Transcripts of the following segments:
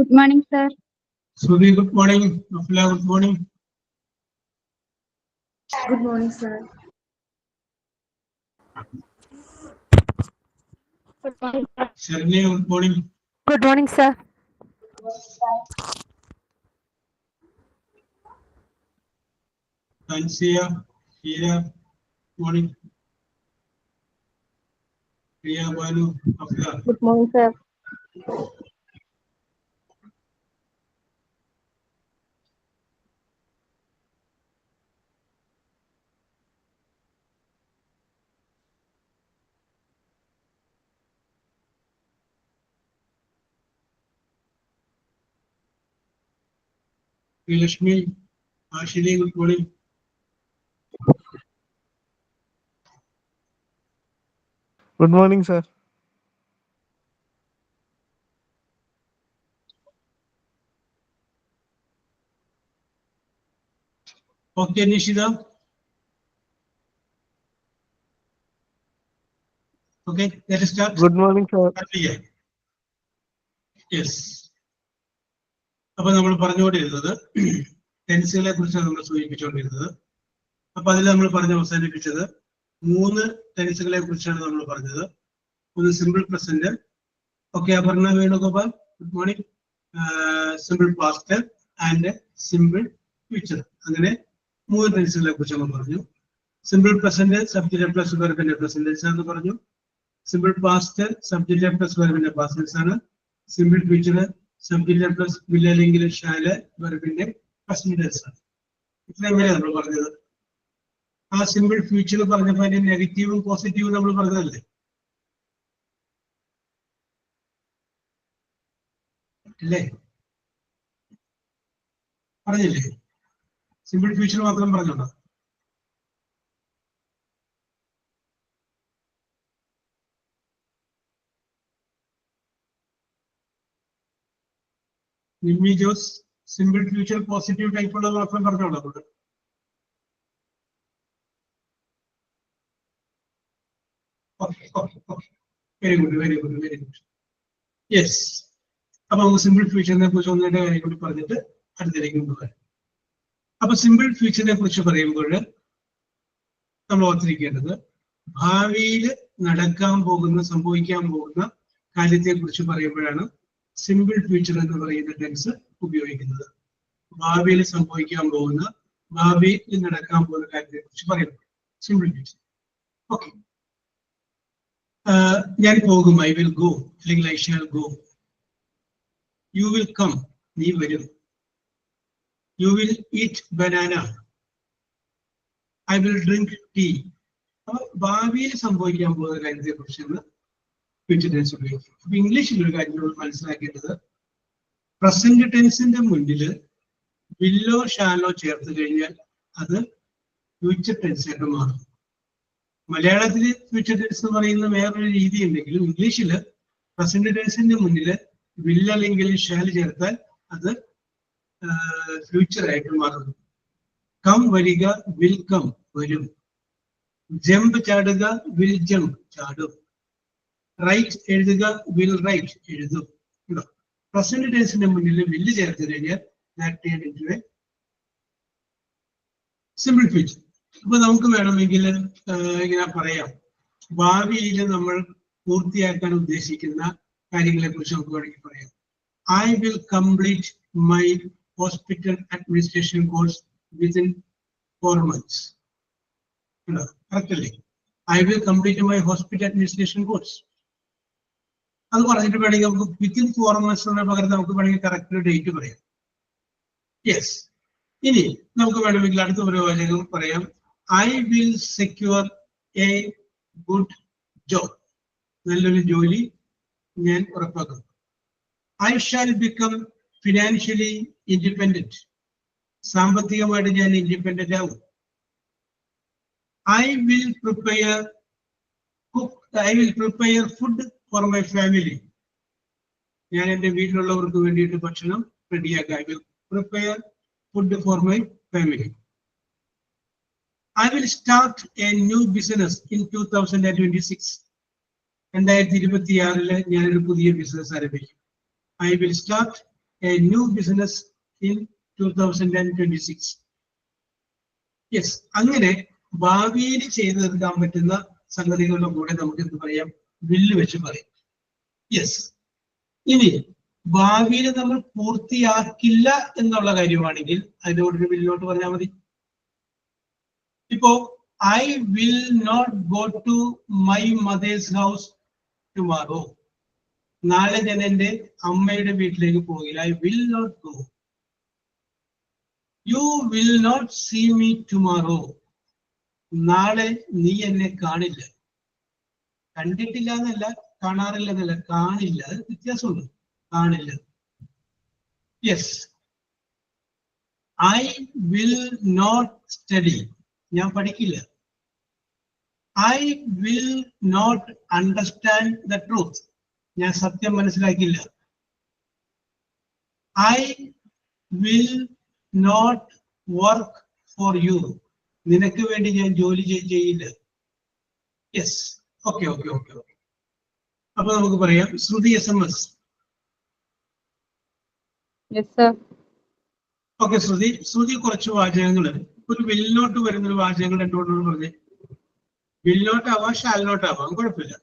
Good morning, sir. Subi, good morning. Afla, good morning. Good morning, sir. Good morning, sir. Sharni, good morning. Good morning, sir. Tansia, Hira, good morning. Priya, Banu, Afla. Good morning, sir. Lakshmi, Ashini, good morning. Good morning, sir. Okay, Nishida. Okay, let us start. Good morning, sir. Yes. അപ്പോൾ നമ്മൾ പറഞ്ഞുകൊണ്ടിരുന്നത് ടെൻസുകളെ കുറിച്ചാണ് നമ്മൾ സൂചിപ്പിച്ചുകൊണ്ടിരുന്നത്. അപ്പൊ അതിൽ നമ്മൾ പറഞ്ഞ് അവസാനിപ്പിച്ചത് 3 ടെൻസുകളെ കുറിച്ചാണ് നമ്മൾ പറഞ്ഞത്. ഒന്ന് simple present. Okay, Aparna Venugopal, good morning. Simple past and simple future. അങ്ങനെ 3 ടെൻസുകളെ കുറിച്ച് നമ്മൾ പറഞ്ഞു. സിമ്പിൾ പ്രസന്റ് സബ്ജക്റ്റ് പ്ലസ് വെർബിന്റെ പ്രസന്റൻസ് ആണെന്ന് പറഞ്ഞു. സിമ്പിൾ പാസ്റ്റ് സബ്ജക്റ്റ് പ്ലസ് വെർബിന്റെ പാസ്റ്റ് ആണ്. Simple future subject plus will അല്ലെങ്കിൽ ഷാല് വെർബിന്റെ പ്രസന്റൻസ് ആണ്. ഇത്രയും വരെ നമ്മൾ പറഞ്ഞത്. ആ സിമ്പിൾ ഫ്യൂച്ചർ പറഞ്ഞപ്പോൾ അതിന്റെ നെഗറ്റീവും പോസിറ്റീവും നമ്മൾ പറഞ്ഞതല്ലേ? അല്ലേ? പറഞ്ഞില്ലേ? സിമ്പിൾ ഫ്യൂച്ചർ മാത്രം പറഞ്ഞോളൂ. Nimmi Jose, simple future positive ടൈപ്പുള്ള മാത്രം പറഞ്ഞോളൂ. Very good, very good, very good. Yes. അപ്പൊ നമുക്ക് സിമ്പിൾ ഫ്യൂച്ചറിനെ കുറിച്ച് ഒന്നിന്റെ കാര്യം കൂടി പറഞ്ഞിട്ട് അടുത്തേക്ക് പോകാം. അപ്പൊ സിമ്പിൾ ഫ്യൂച്ചറിനെ കുറിച്ച് പറയുമ്പോൾ നമ്മൾ ഓർത്തിരിക്കേണ്ടത് ഭാവിയിൽ നടക്കാൻ പോകുന്ന, സംഭവിക്കാൻ പോകുന്ന കാര്യത്തെ കുറിച്ച് പറയുമ്പോഴാണ് സിമ്പിൾ ഫ്യൂച്ചർ എന്ന് പറയുന്ന ടെൻസ് ഉപയോഗിക്കുന്നത്. ഭാവിയിൽ സംഭവിക്കാൻ പോകുന്ന, ഭാവിയിൽ നടക്കാൻ പോകുന്ന കാര്യത്തെ കുറിച്ച് പറയുമ്പോൾ സിമ്പിൾ ഫ്യൂച്ചർ. ഓക്കെ, ഞാൻ പോകും, ഐ വിൽ ഗോ അല്ലെങ്കിൽ I shall go. You will come, നീ വരും. You will eat banana, I will drink tea. അപ്പൊ ഭാവിയിൽ സംഭവിക്കാൻ പോകുന്ന കാര്യത്തെ കുറിച്ചാണ് ഫ്യൂച്ചർ ടെൻസ് ഉപയോഗിക്കുന്നത്. അപ്പൊ ഇംഗ്ലീഷിൽ ഒരു കാര്യം നമ്മൾ മനസ്സിലാക്കേണ്ടത്, പ്രസന്റ് ടെൻസിന്റെ മുന്നിൽ വില്ലോ ഷാലോ ചേർത്ത് കഴിഞ്ഞാൽ അത് ഫ്യൂച്ചർ ടെൻസ് ആയിട്ട് മാറും. മലയാളത്തിൽ ഫ്യൂച്ചർ ടെൻസ് എന്ന് പറയുന്ന വേറൊരു രീതി ഉണ്ടെങ്കിലും ഇംഗ്ലീഷിൽ പ്രസന്റ് ടെൻസിന്റെ മുന്നിൽ വിൽ അല്ലെങ്കിൽ ഷാൽ ചേർത്താൽ അത് ഫ്യൂച്ചർ ആയിട്ട് മാറുന്നു. കം വരിക, വിൽ കം വരും. ജമ്പ് ചാടുക, വിൽ ജമ്പ് ചാടും. റൈറ്റ് എഴുതുക, വിൽ റൈറ്റ് എഴുതും. പ്രസന്റ് ടെൻസിന്റെ മുന്നിൽ വില്ല് ചേർത്ത് കഴിഞ്ഞാൽ സിമ്പിൾ ഫ്യൂച്ചർ. അപ്പൊ നമുക്ക് വേണമെങ്കിൽ ഇങ്ങനെ പറയാം, ഭാവിയിൽ നമ്മൾ പൂർത്തിയാക്കാൻ ഉദ്ദേശിക്കുന്ന കാര്യങ്ങളെ കുറിച്ച് നമുക്ക് വേണമെങ്കിൽ പറയാം. I will complete my hospital administration course within 4 months. Correct അല്ലേ? I will complete my hospital administration course. അത് പറഞ്ഞിട്ട് വേണമെങ്കിൽ നമുക്ക് വിത്തിൻ 4 months പകരം നമുക്ക് വേണമെങ്കിൽ കറക്റ്റ് ഡേറ്റ് പറയാം. യെസ്. ഇനി നമുക്ക് വേണമെങ്കിൽ അടുത്ത ഒരു വാചകം പറയാം, I will secure A good job. നല്ലൊരു ജോലി ഞാൻ ഉറപ്പാക്കും. I shall become financially independent. സാമ്പത്തികമായിട്ട് ഞാൻ ഇൻഡിപെൻഡന്റ് ആവും. I will prepare food for my family. ഞാൻ എൻ്റെ വീട്ടിലുള്ളവർക്ക് വേണ്ടിയിട്ട് ഭക്ഷണം റെഡിയാക്കാം. I will prepare food for my family. I will start A new business in 2026. 2026 ഞാനൊരു പുതിയ ബിസിനസ് ആരംഭിക്കും. I will start a new business in 2026. Yes, അങ്ങനെ ഭാവിയിൽ ചെയ്തു തീർക്കാൻ പറ്റുന്ന സംഗതികളുടെ കൂടെ നമുക്ക് എന്ത് പറയാം, വില്ല് വെച്ച് പറയും. യെസ്, ഇനി ഭാവിയിൽ നമ്മൾ പൂർത്തിയാക്കില്ല എന്നുള്ള കാര്യമാണെങ്കിൽ അതിന്റെ കൂടെ ഒരു വില്ലോട്ട് പറഞ്ഞാൽ മതി. ഇപ്പോ I will not go to my mother's house tomorrow. നാളെ ഞാൻ എൻ്റെ അമ്മയുടെ വീട്ടിലേക്ക് പോകില്ല. I will not go. You will not see me tomorrow. നാളെ നീ എന്നെ കാണില്ല. കണ്ടിട്ടില്ല എന്നല്ല, കാണാറില്ല എന്നല്ല, കാണില്ല. അത് വ്യത്യാസമുണ്ട്, കാണില്ല. Yes, I will not study. ഞാൻ പഠിക്കില്ല. I will not understand the truth. ഞാൻ സത്യം മനസ്സിലാക്കില്ല. I will not work for you. നിനക്ക് വേണ്ടി ഞാൻ ജോലി ചെയ്യില്ല. Yes, okay okay okay okay. അപ്പൊ നമുക്ക് പറയാം ശ്രുതി SMS. ഓക്കെ ശ്രുതി കുറച്ച് വാചകങ്ങൾ, ഒരു വില്ലോട്ട് വരുന്നൊരു വാചകങ്ങൾ എന്തുകൊണ്ടെന്ന് പറഞ്ഞേ. വില്ലോട്ട് ആവാം, ഷാൽ നോട്ട് ആവാം, കുഴപ്പമില്ല.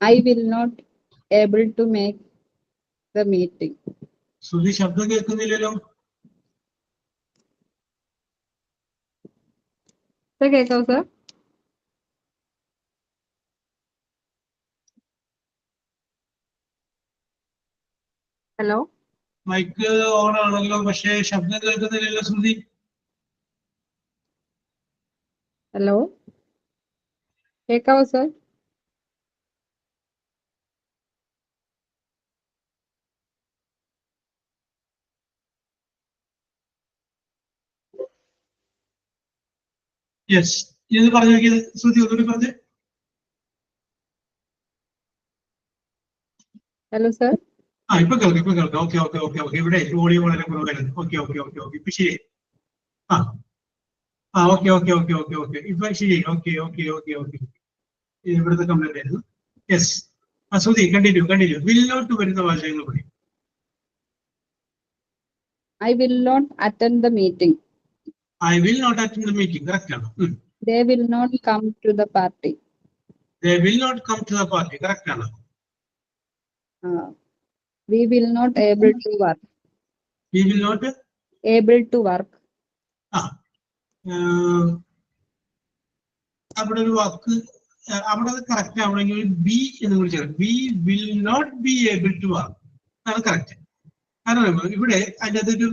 I will not able to make the meeting. ശ്രുതി ശബ്ദം കേൾക്കുന്നില്ലല്ലോ. കേൾക്കാം സർ. ഹലോ, മൈക്ക് ഓൺ ആണല്ലോ, പക്ഷേ ശബ്ദം കേൾക്കുന്നില്ലല്ലോ ശ്രുതി. ഹലോ, കേൾക്കാവോ സർ? യെസ്, ഇത് പറഞ്ഞു നോക്കിയത് ശ്രുതി, ഒന്നുകൂടി പറഞ്ഞേ. Hello sir. ഇപ്പൊ കേൾക്കാം. Okay okay okay okay. ഇവിടെ ഓഡിയോ വളരെ കുറവായിരുന്നു. ഓക്കെ ഓക്കെ ഓക്കെ ഓക്കെ, ഇപ്പൊ ശരി. Okay okay okay okay okay, ഇപ്പൊ ശരി. ഓക്കെ ഓക്കെ ഓക്കെ ഓക്കെ, ഇവിടുത്തെ കംപ്ലൈന്റ് ആയിരുന്നു. യെസ്, ശ്രുതി കണ്ടിന്യൂ. വില്ലോട്ട് വരുന്ന വാചകങ്ങൾ പറയും. I will not attend the meeting. I will not attend the meeting. Correct ആണ്. They will not come to the party. They will not come to the party. Correct ആണ്. We will not able to work. We will not Able to work. അവിടെ ഒരു വാക്ക്, അവിടെ അത് correct ആവണമെങ്കിൽ B എന്ന് വിളിച്ചാൽ B will not be able to work ആണ് correct. കാരണം ഇവിടെ അതിൻ്റെ അതൊരു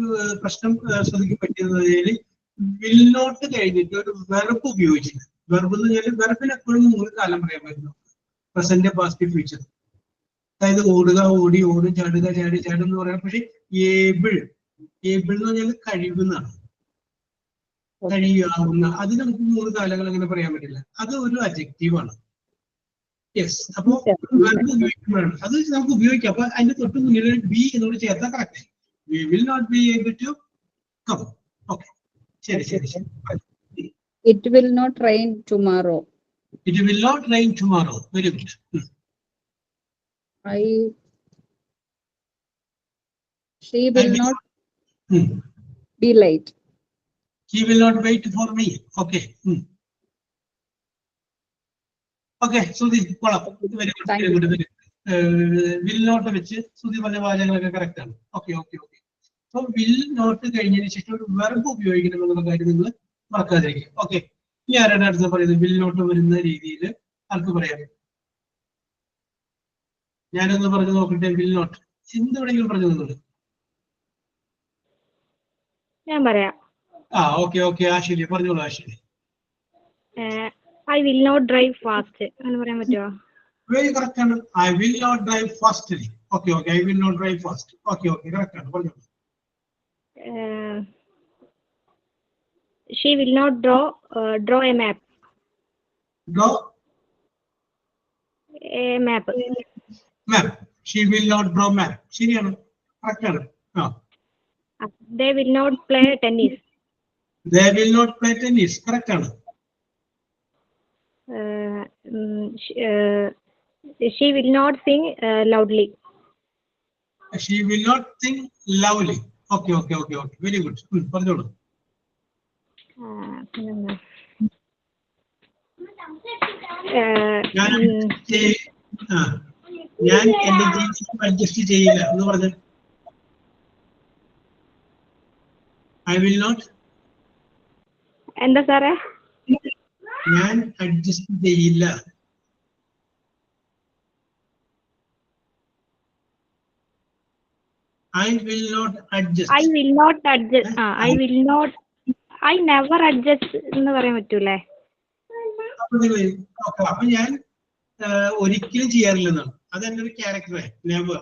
പ്രശ്നം ശ്രദ്ധിക്കാൻ പറ്റിയതിൽ വിൽ നോട്ട് കഴിഞ്ഞിട്ട് ഒരു വെർബ് ഉപയോഗിച്ചില്ല. വെർബ് എന്ന് പറഞ്ഞാൽ വെർബിന് എപ്പോഴും 3 കാലം പറയാൻ പറ്റുന്നു, പ്രസന്റ്, പാസ്റ്റ്, ഫ്യൂച്ചർ. അതായത് ഓടുക, ഓടും, ചാടുക, ചാടും എന്ന് പറയാം. പക്ഷെ ഏബിൾ എന്ന് പറഞ്ഞാൽ കഴിവുന്നാണ്, കഴിയാവുന്ന. അത് നമുക്ക് 3 കാലങ്ങൾ അങ്ങനെ പറയാൻ പറ്റില്ല. അത് ഒരു അഡ്ജക്റ്റീവാണ്. യെസ്, അപ്പോ ഉപയോഗിക്കുമ്പോഴാണ് അത് നമുക്ക് ഉപയോഗിക്കാം. അപ്പൊ അതിന്റെ തൊട്ട് മുന്നിൽ ബി എന്നോട് ചേർത്താൽ correct. We will not be able to come. Okay, ശരി. It will not rain tomorrow. It will not rain tomorrow. Very good. She will not be late. He will not wait for me. Okay. Okay, Sudhi, very good. Will not വെച്ച് Sudhi പറഞ്ഞ വാചകങ്ങളൊക്കെ correct ആണ്. Okay. അപ്പൊ will not കഴിഞ്ഞതിന് ശേഷം ഒരു verb ഉപയോഗിക്കണം എന്നുള്ള കാര്യം നിങ്ങൾ മറക്കാതിരിക്കുക. ഓക്കെ, ഇനി ആരാണ് അടുത്ത് പറയുന്നത്? will not വരുന്ന രീതിയിൽ ആർക്ക് പറയാം? ഞാനൊന്ന് പറഞ്ഞു നോക്കട്ടെ. will not എന്ത് വേണമെങ്കിലും പറഞ്ഞു തന്നോളൂ. ഞാൻ പറയാം. ഓക്കെ, ആശിലി പറഞ്ഞോളൂ. ആശിലി, I will not drive fast. അങ്ങനെ പറയാൻ പറ്റുമോ? വെരി കറക്റ്റ് ആണ്. I will not drive fastly. Okay, I will not drive fast. Okay, correct ആണ്, പറഞ്ഞോളൂ. She will not draw a map. Draw A map. She will not draw map. ശരിയാണ്, correct ആണ്. They will not play tennis. They will not play tennis. Correct ആണ്. She will not sing loudly. She will not sing loudly. Okay. Very good. പറഞ്ഞോളൂ. പിന്നെന്താ? ഞാൻ ഞാൻ എന്റെ ജീവിതം adjust ചെയ്യില്ല എന്ന് പറഞ്ഞു. I will not. എന്താ സാറേ? ഞാൻ അഡ്ജസ്റ്റ് ചെയ്യില്ല. I will not adjust. I will not adjust. I never adjust എന്ന് പറയാൻ പറ്റൂലേ? അപ്പൊ ഞാൻ ഒരിക്കലും ചെയ്യാറില്ലെന്നാണ്. അതെന്റെ ഒരു ക്യാരക്ടറെ നെവർ.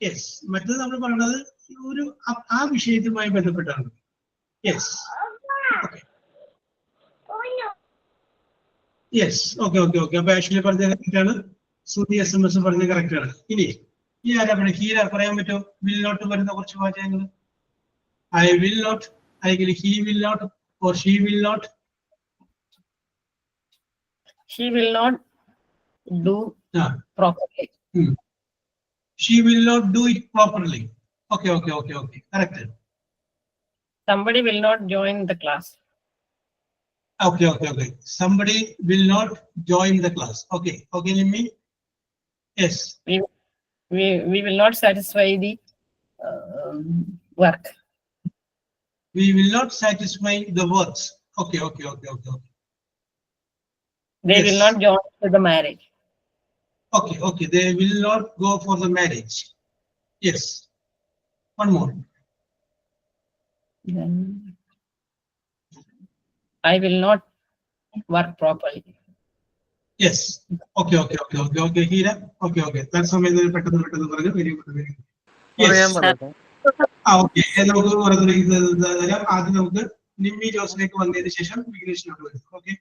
യെസ്. മറ്റത് നമ്മൾ പറയുന്നത് ഒരു ആ വിഷയവുമായി ബന്ധപ്പെട്ടാണ്. യെസ്. യെസ്. ഓക്കെ. അപ്പൊ ആക്ച്വലി പറഞ്ഞ കറക്റ്റാണ്. സുധി SMS പറഞ്ഞ കറക്റ്റാണ്. ഇനി ആരാ പറയുക? ഹീര പറയാൻ പറ്റുമോ? വിൽ നോട്ട് വരുന്ന കുറച്ച് വാചകങ്ങൾ. I will not, അല്ലെങ്കിൽ he will not or she will not. She will not do properly. She will not do it properly. Okay. Correct. Somebody will not join the class. Okay. Somebody will not join the class. Okay, Nimmi. Yes. We will not satisfy the work. We will not satisfy the works. Okay. They Yes. will not join to the marriage. Okay. They will not go for the marriage. Yes. One more. Then I will not work properly. Yes. Okay. Hira. Okay. That's something that പെട്ടെന്ന് പറഞ്ഞു. Very good. പറയാൻ Yes. പറയട്ടെ. Okay. നമുക്ക് ആദ്യം നമുക്ക് നിമ്മി ജോസിലേക്ക് വന്നതിന് ശേഷം വിഘ്നേഷിനോട് വരും. ഓക്കെ,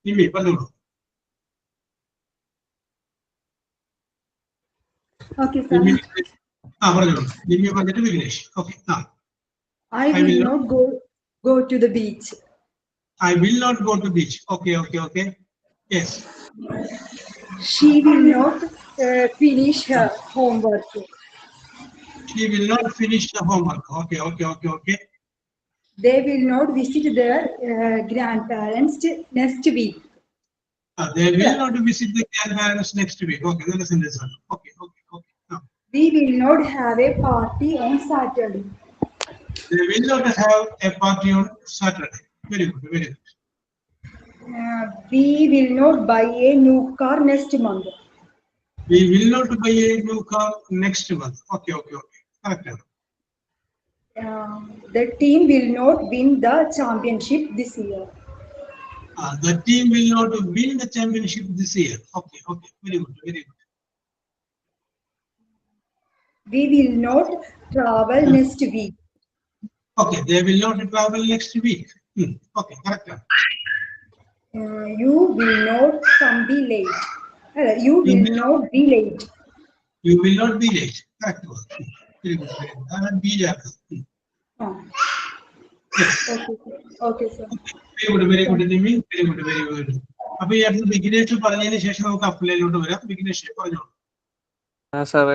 നിമ്മി പറഞ്ഞോളൂ. Okay, sir. പറഞ്ഞോളൂ. നിമ്മി പറഞ്ഞിട്ട് Vignesh. Okay. I will not go to the beach. I will not go to beach. Okay. Yes. She will not finish her homework. She will not finish the homework. Okay. They will not visit their grandparents next week. They will not visit the grandparents next week. Okay, that is in this one. Okay. We will not have a party on Saturday. They will not have a party on Saturday. Very good. We will not buy a new car next month. We will not buy a new car next month. Okay. Correct. The team will not win the championship this year. The team will not win the championship this year. Okay. Very good. We will not travel next week. Okay, they will not travel next week. Okay, correct. You will not be late. You will not be late. You will not be late. Correct. Very good. Be there. Okay, sir. Very good. Very good. അപ്പൊ ഈ അടുത്ത് വിഘ്നേഷ് പറഞ്ഞതിന് ശേഷം നമുക്ക് അപ്ലൈയിലോട്ട് വരാം. വിഘ്നേഷ് പറഞ്ഞോളൂ. Sir,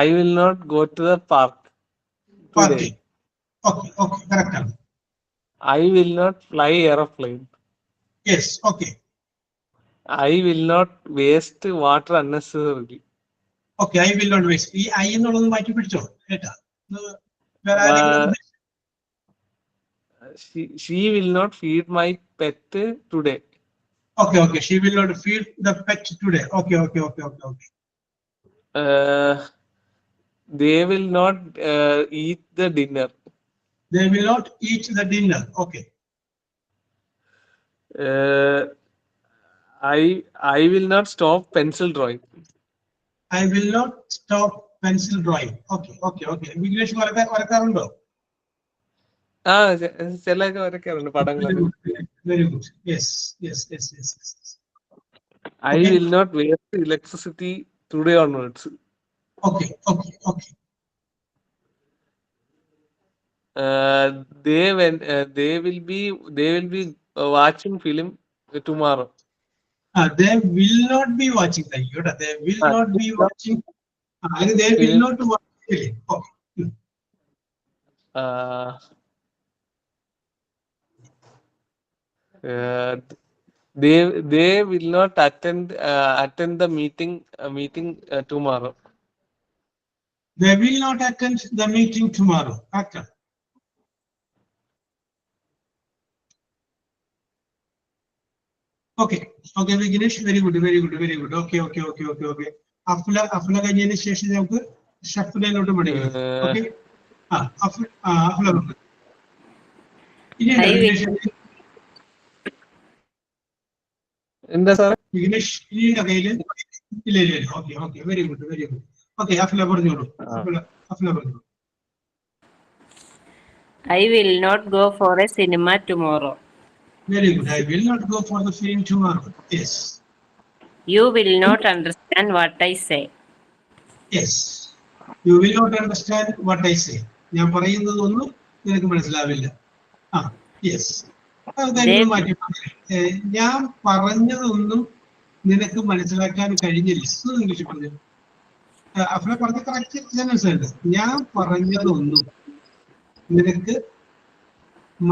I will not go to the park today. Okay, correct. I will not fly aeroplane. Yes, okay. I will not waste water unnecessarily. Okay, I will not waste. ഈ I എന്നുള്ളത് മാറ്റി പിടിച്ചോ കേട്ടാ. She will not feed my pet today. Okay. She will not feed the pet today. Okay. They will not eat the dinner. They will not eat the dinner. Okay. I will not stop pencil drawing. I will not stop pencil drawing. Okay. Vignesh വരക്കാറുണ്ടോ? ചിലൊക്കെ വരയ്ക്കാറുണ്ട് പടങ്ങൾ. Very good. Yes. I will not waste electricity today onwards. Okay. They will be watching film tomorrow. They will not be watching. They will not be watching. They will not watch. Okay. They will not attend the meeting tomorrow. They will not attend the meeting tomorrow. Okay. Okay, Vignesh, very good. Okay. Afla കഴിഞ്ഞതിന് ശേഷം നമുക്ക് ഷഫ്ലയിലോട്ട് പഠിക്കാം. Okay. Afla. എന്താ sir? Vignesh ഇനിയുടെ കയ്യില് ഇല്ല. Okay, very good. Okay, Afla പറഞ്ഞോളൂ. Afla പറഞ്ഞോളൂ. I will not go for a cinema tomorrow. Very good. I will not go for the film tomorrow. Yes. You will not understand what I say. Yes. You will not understand what I say. ഞാൻ പറയുന്നതൊന്നും നിനക്ക് മനസ്സിലാവില്ല. Yes. ഞാൻ പറഞ്ഞതൊന്നും നിനക്ക് മനസ്സിലാക്കാൻ കഴിഞ്ഞില്ല. English പറഞ്ഞു. അഫ്ല പറഞ്ഞ കറക്റ്റ് സെന്റൻസ് ഉണ്ട്. ഞാൻ പറഞ്ഞതൊന്നും നിനക്ക്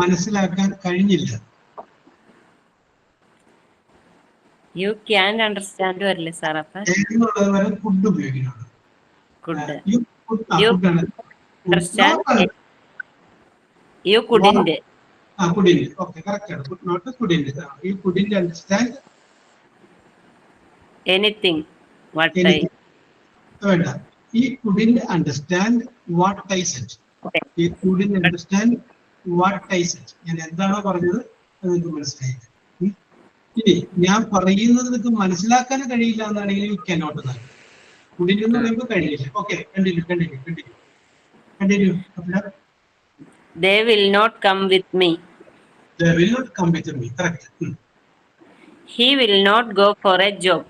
മനസ്സിലാക്കാൻ കഴിഞ്ഞില്ല. You can't understand വരില്ലേ സാർ? അപ്പൊ എന്നുള്ളത് വരെ ഫുഡ് ഉപയോഗിക്കണം. You couldn't. Couldn't. Okay, correct. Not couldn't. You couldn't understand anything what I. He couldn't understand what I said. He couldn't understand what I said. ഞാൻ എന്താണോ പറഞ്ഞത് അത് നിങ്ങൾക്ക് മനസ്സിലായി. ഇനി ഞാൻ പറയുന്നത് നിങ്ങൾക്ക് മനസ്സിലാക്കാൻ കഴിയില്ല എന്നാണെങ്കിൽ യു cannot എന്നാണ്. couldn't എന്ന് പറയുമ്പോൾ കഴിയില്ല. Okay, continue. They will not come with me. They will not come with me. Correct. He will not go for a job.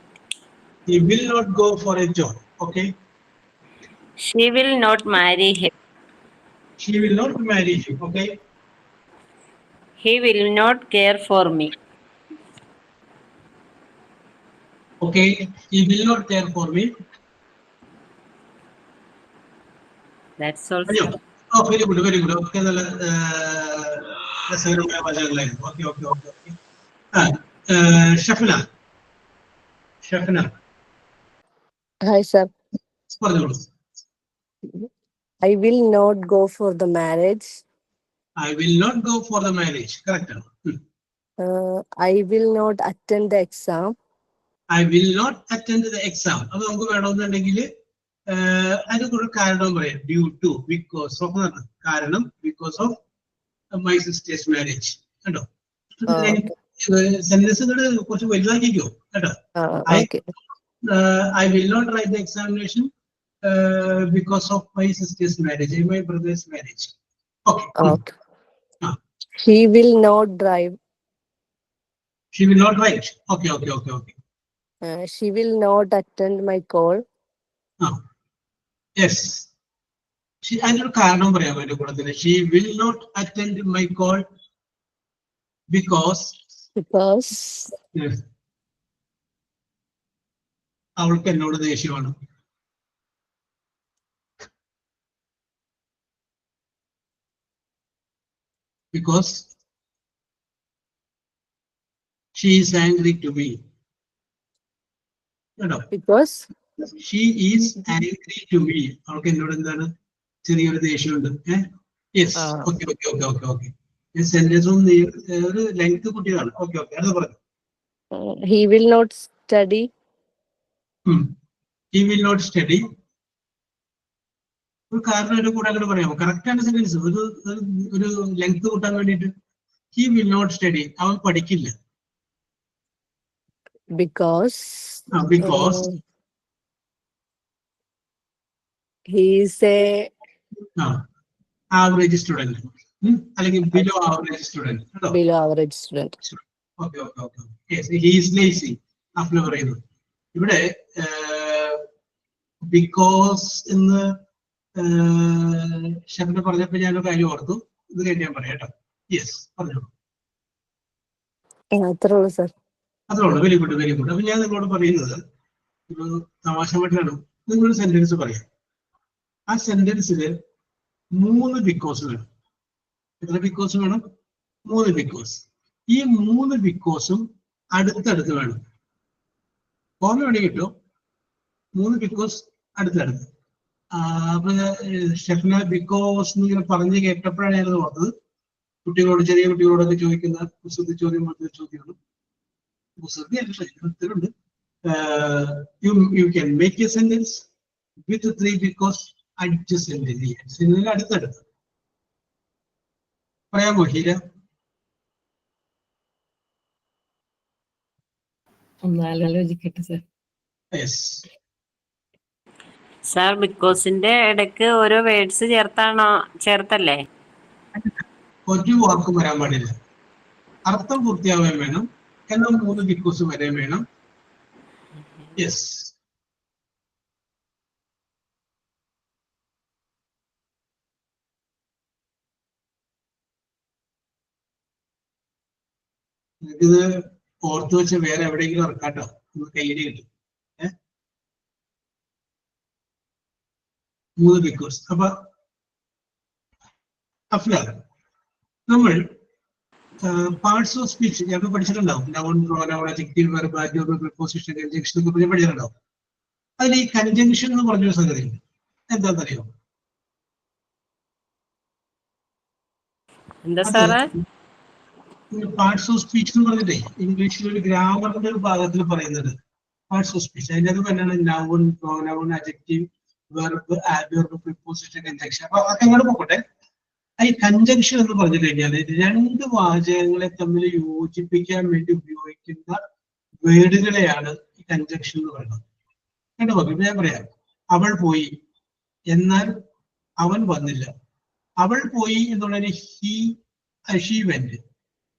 He will not go for a job. Okay. She will not marry him. She will not marry him. Okay. He will not care for me. Okay. He will not care for me. That's all. Oh, very good. Okay, Shafna. Hi, sir. Pardon. I will not go for the marriage. I will not go for the marriage. Correct. I will not attend the exam. I will not attend the exam. അത് നമുക്ക് വേണമെന്നുണ്ടെങ്കിൽ അതിനൊരു കാരണം പറയാം. Due to, because of കാരണം, because of my sister's marriage. കേട്ടോ? സെന്റൻസുകൾ കുറച്ച് വലുതാക്കിക്കോ കേട്ടോ. I will not write the examination because of my sister's marriage and my brother's marriage. Okay. He will not drive. She will not write. Okay. She will not attend my call. Yes. അതിനൊരു കാരണം പറയാം അതിന്റെ കൂടെ തന്നെ. She will not attend my call because yes. അവൾക്ക് എന്നോട് ദേഷ്യമാണ്. Because she is angry to me. Because she is angry to me. അവൾക്ക് എന്നോട് എന്താണ് ചെറിയൊരു ദേഷ്യമുണ്ട്. Yes. Okay. സെന്റൻസ് ഒരു ലെങ്ത് കുട്ടികളാണ്. ഓക്കെ അത് പറഞ്ഞു. He will not study. He will not study. ഒരു കാരണം അതിന്റെ കൂടെ അങ്ങനെ പറയാമോ? കറക്റ്റ് ആണ് സെന്റൻസ്. ഒരു ലെങ്ത് കൂട്ടാൻ വേണ്ടിയിട്ട്. He will not study. അവൻ പഠിക്കില്ല. Because he is a average student. അല്ലെങ്കിൽ below average student. Okay. Yes, he is lazy. Afla പറയുന്നു. ഇവിടെ ബിക്കോസ് എന്ന് ഷഫ്ന പറഞ്ഞപ്പോൾ ഞാനൊരു കാര്യം ഓർത്തു. ഇത് കഴിഞ്ഞ് ഞാൻ പറയാം കേട്ടോ. യെസ് പറഞ്ഞോളൂ. അത്രേ ഉള്ളൂ സർ. അത്രേ ഉള്ളൂ. Very good, very good. അപ്പൊ ഞാൻ നിങ്ങളോട് പറയുന്നത് ഒരു തമാശ മട്ടിലാണ്. നിങ്ങളൊരു സെന്റൻസ് പറയാം. ആ സെന്റൻസിൽ 3 ബിക്കോസ് വേണം. എത്ര ബിക്കോസ് വേണം? 3 ബിക്കോസ്. ഈ 3 ബിക്കോസും അടുത്തടുത്ത് വേണം. ഓർമ്മ വേണമെങ്കിൽ കിട്ടും. 3 ബിക്കോസ് അടുത്തടുത്ത്. അപ്പൊ ഷെഫിന ബിക്കോസ് എന്നിങ്ങനെ പറഞ്ഞ് കേട്ടപ്പോഴാണ് ഞാനത് ഓർത്തത്. കുട്ടികളോട്, ചെറിയ കുട്ടികളോടൊക്കെ ചോദിക്കുന്ന കുസൃതി ചോദ്യം പോലത്തെ ചോദ്യമാണ്. കുസൃതി അല്ല, ഉത്തരവുണ്ട്. You can make a sentence with 3 because adjacent, അടുത്തടുത്ത്. പറയാമോ ഹീര? ഒന്ന് ആലോചിക്കട്ടെ സർ. യെസ്. സാർ ബിക്കോസിന്റെ ഇടയ്ക്ക് ഓരോ വേർഡ്സ് ചേർത്തല്ലേ? ഒരു വാക്കും വരാൻ പാടില്ല. അർത്ഥം പൂർത്തിയാവാൻ വേണം. എന്നാൽ 3 ബിക്കോസ് വരാൻ വേണം. യെസ്. ഇത് ഓർത്ത് വെച്ച് വേറെ എവിടെയെങ്കിലും ഇറക്കാട്ടോ, കയ്യടി കിട്ടും. 3 ബിക്കോസ്. അപ്പൊ അഫ്ല, നമ്മൾ പാർട്സ് ഓഫ് സ്പീച്ച് ഞങ്ങൾ പഠിച്ചിട്ടുണ്ടാവും. Noun, pronoun, adjective, verb, adverb, preposition, conjunction ഒക്കെ പഠിച്ചിട്ടുണ്ടാവും. അതിൽ ഈ കൺജങ്ഷൻ എന്ന് പറഞ്ഞൊരു സംഗതി എന്താണെന്നറിയോ? എന്താ സാറേ? പാർട്സ് ഓഫ് സ്പീച്ച് എന്ന് പറഞ്ഞിട്ടേ ഇംഗ്ലീഷിൽ ഒരു ഗ്രാമറിന്റെ ഒരു ഭാഗത്തിൽ പറയുന്നത് പാർട്സ് ഓഫ് സ്പീച്ച്. അതിൻ്റെ അത് തന്നെയാണ് noun, pronoun, adjective, verb, adverb, preposition, conjunction. അപ്പൊ അതൊക്കെ എങ്ങോട്ട് പോകട്ടെ. ഈ കൺജങ്ഷൻ എന്ന് പറഞ്ഞു കഴിഞ്ഞാൽ 2 വാചകങ്ങളെ തമ്മിൽ യോജിപ്പിക്കാൻ വേണ്ടി ഉപയോഗിക്കുന്ന വേർഡുകളെയാണ് ഈ കൺജങ്ഷൻ എന്ന് പറയുന്നത്. കണ്ടു നോക്കി, ഞാൻ പറയാം. അവൾ പോയി, എന്നാൽ അവൻ വന്നില്ല. അവൾ പോയി എന്നുള്ളതിന് ഷീ വെന്റ്.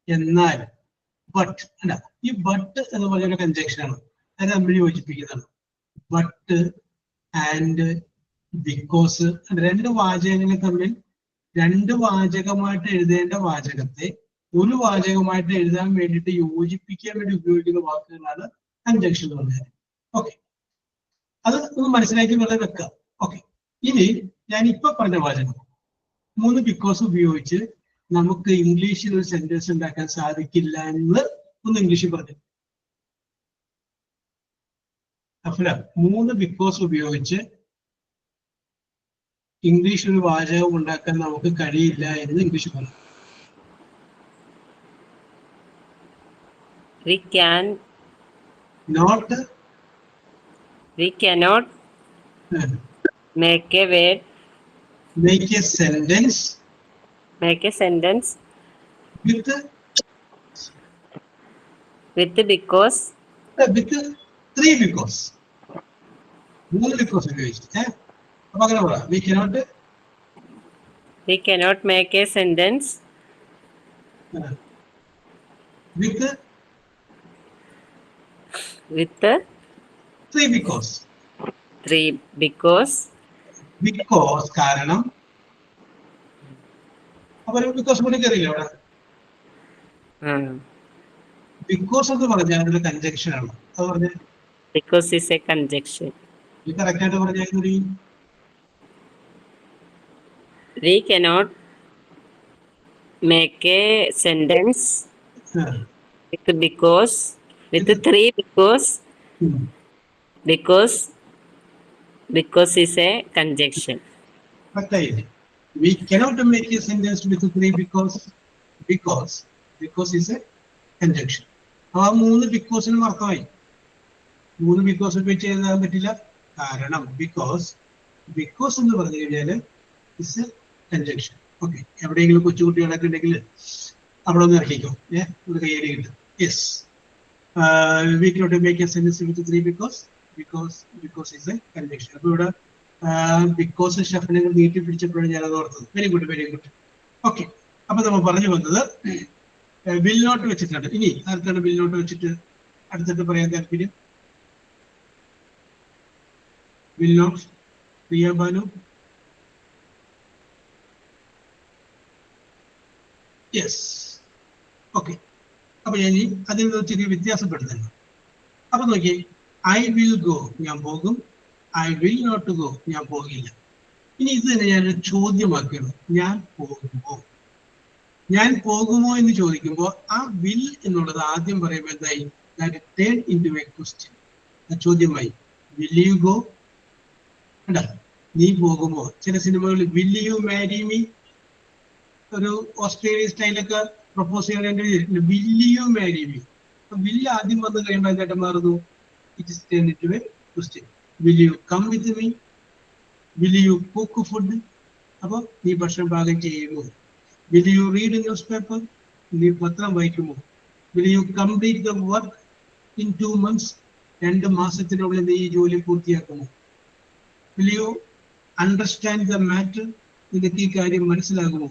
എന്നാൽ ബട്ട് അല്ല, ഈ ബട്ട് എന്ന് പറഞ്ഞ കൺജങ്ഷൻ ആണ്. അത് തമ്മിൽ യോജിപ്പിക്കുന്നതാണ്. ബട്ട് ആൻഡ് ബിക്കോസ് 2 വാചകങ്ങളെ തമ്മിൽ 2 വാചകമായിട്ട് എഴുതേണ്ട വാചകത്തെ ഒരു വാചകമായിട്ട് എഴുതാൻ വേണ്ടിയിട്ട് യോജിപ്പിക്കാൻ വേണ്ടി ഉപയോഗിക്കുന്ന വാക്കുകളാണ് കൺജങ്ഷൻ എന്ന് പറഞ്ഞാൽ. ഓക്കെ, അത് ഒന്ന് മനസ്സിലാക്കി വളരെ വെക്കുക. ഓക്കെ, ഇനി ഞാൻ ഇപ്പൊ പറഞ്ഞ വാചകം 3 ബിക്കോസ് ഉപയോഗിച്ച് നമുക്ക് ഇംഗ്ലീഷിൽ ഒരു സെന്റൻസ് ഉണ്ടാക്കാൻ സാധിക്കില്ല എന്ന് ഒന്ന് ഇംഗ്ലീഷിൽ പറഞ്ഞു. അഫ്ല, 3 ബിക്കോസ് ഉപയോഗിച്ച് ഇംഗ്ലീഷിൽ ഒരു വാചകം ഉണ്ടാക്കാൻ നമുക്ക് കഴിയില്ല എന്ന് ഇംഗ്ലീഷ് പറഞ്ഞു. We cannot make a word. Make a sentence with because. With 3 because. 3 because ഉപയോഗിച്ച്. അപ്പൊ അങ്ങനെ പറയാം. We cannot make a sentence with 3 because. 3 because. Because കാരണം. അപ്പൊ ബിക്കോസ് കൂടി കയറിയില്ല അവിടെ. ബിക്കോസ് എന്ന് പറഞ്ഞാൽ അതൊരു കൺജങ്ഷൻ ആണ്. അത് പറഞ്ഞ because is a conjunction. ഇത് കറക്റ്റ് ആയിട്ട് പറഞ്ഞാൽ We cannot make a sentence with 3 because. Because is a conjunction. We cannot make a sentence with 3 because is a conjunction. ആ 3 ബിക്കോസിന് അർത്ഥമായി. 3 ബിക്കോസ് ഉപയോഗിച്ച് എഴുതാൻ പറ്റില്ല. കാരണം ബിക്കോസ് എന്ന് പറഞ്ഞു കഴിഞ്ഞാല് ഇസ് എ കൺജങ്ഷൻ. ഓക്കെ, എവിടെയെങ്കിലും കൊച്ചുകുട്ടികളൊക്കെ ഉണ്ടെങ്കിൽ അവിടെ ഒന്ന് ഇറക്കിക്കോ. ഒരു കയ്യേറി കിട്ടും. Yes, we cannot make a sentence with 3 because is a conjunction. അപ്പൊ ഇവിടെ ബിക്കോസ് ഷെഫിനെ നീട്ടി പിടിച്ചപ്പോഴാണ് ഞാനത് ഓർത്തത്. Very good, very good. Okay, അപ്പൊ നമ്മൾ പറഞ്ഞു വന്നത് വിൽ നോട്ട് വെച്ചിട്ടുണ്ട്. ഇനി ആർക്കാണ് വിൽ നോട്ട് വെച്ചിട്ട് അടുത്തിട്ട് പറയാൻ താല്പര്യം? Will not, Priya Banu? Yes. Okay, അപ്പൊ ഞാൻ അതിൽ നിന്ന് ചെറിയ വ്യത്യാസപ്പെടുത്തുന്നു. അപ്പൊ നോക്കിയേ, ഐ വിൽ ഗോ, ഞാൻ പോകും. ഐ വിൽ നോട്ട് ഗോ, ഞാൻ പോകില്ല. ഇനി ഇത് തന്നെ ഞാനൊരു ചോദ്യമാക്കുകയാണ്. ഞാൻ പോകുമോ? ഞാൻ പോകുമോ എന്ന് ചോദിക്കുമ്പോൾ ആ വിൽ എന്നുള്ളത് ആദ്യം പറയുമ്പോൾ എന്തായി? ടേൺ ഇൻടു എ ക്വസ്റ്റ്യൻ, ചോദ്യമായി. Will you go? അല്ല, നീ പോകുമോ? ചില സിനിമകളിൽ വിൽ യു മാരി മീ, ഒരു ഓസ്ട്രേലിയൻ സ്റ്റൈലൊക്കെ പ്രപ്പോസ് ചെയ്യണമെങ്കിൽ will you marry me. Will ആദ്യം വന്നു കഴിയുമ്പോൾ എന്തായിട്ട് മാറുന്നു? It is turn into a question. Will you come with me? Will you cook food? അപ്പൊ നീ ഭക്ഷണം പാകം ചെയ്യുമോ? Will you read newspaper? നീ പത്രം വായിക്കുമോ? Will you complete the work in 2 months? 2 മാസത്തിനുള്ളിൽ നീ ഈ ജോലി പൂർത്തിയാക്കുമോ? Will you understand the matter? നിനക്ക് ഈ കാര്യം മനസ്സിലാകുമോ?